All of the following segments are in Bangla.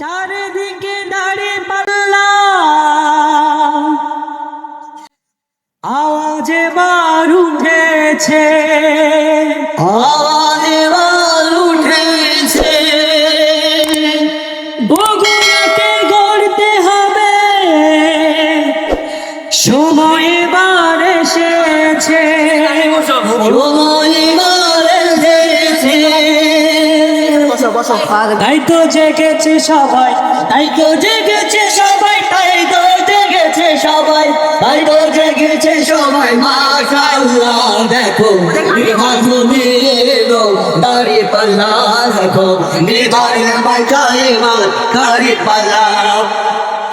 চারিদিকে দাঁড়িয়ে পাল্লা আওয়াজে বার উঠেছে, আওয়াজে বার উঠেছে। বগুড়াকে গড়তে হবে, সময় এবার এসেছে। সময় এবার এসেছে। তাই তো জেগেছে সবাই, তাই তো জেগেছে সবাই, তাই তো জেগেছে সবাই, তাই তো জেগেছে সবাই। মাশাআল্লাহ দেখো নির্বাচনে এলো দাঁড়িয়ে পাল্লা, দেখো বিজয়ের মার্কায় দাঁড়িয়ে পাল্লা,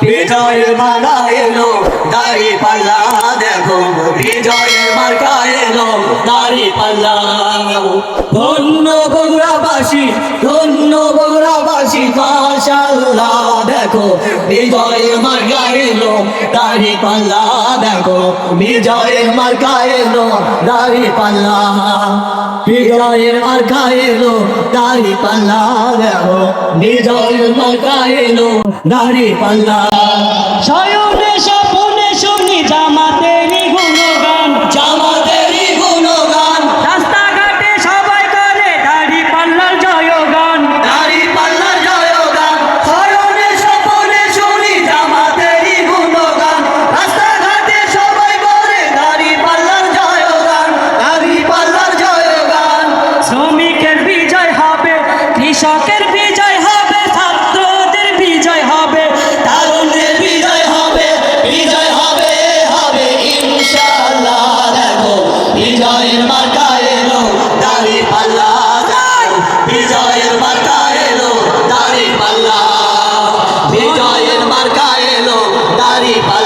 বিজয়ের মালা এলো দাঁড়িয়ে পাল্লা, দেখো বিজয়ের মার্কা এলো দাঁড়িয়ে পাল্লা। ধন্য বগুড়াবাসী, ধন্য বগুড়াবাসী, মাশাআল্লাহ দেখো বিজয়ের মার্কা এলো দাঁড়িয়ে পাল্লা, দেখো বিজয়ের মার্কা এলো দাঁড়িয়ে পাল্লা, বিজয়ের মার্কা এলো দাঁড়িয়ে পাল্লা, দেখো বিজয়ের মার্কা এলো দাঁড়িয়ে পাল্লা। শয়নে স্বপনে শুনি জামাতেরই গুণগান, জামাতেরই গুণগান, রাস্তাঘাটে সবাই করে দাড়ি পাল্লার জয়গান। দাঁড়িয়ে পাল্লার জয়গান, শয়নে স্বপনে শুনি জামাতেরই গুণগান, রাস্তাঘাটে সবাই করে দাঁড়িয়ে পাল্লার জয়গান, দাঁড়িয়ে পাল্লার জয়গান। শ্রমিকের বিজয় হবে, কৃষকের বিজয় হবে, ছাত্রদের বিজয় হবে, তারুণ্যের বিজয় হবে, বিজয় হবে হবে ইনশাআল্লাহ। দেখো বিজয়ের মার্কা এলো দাঁড়িয়ে পাল্লা, বিজয়ের মার্কা এলো দাঁড়িয়ে পাল্লা, বিজয়ের মার্কা এলো দাঁড়িয়ে পাল্লা।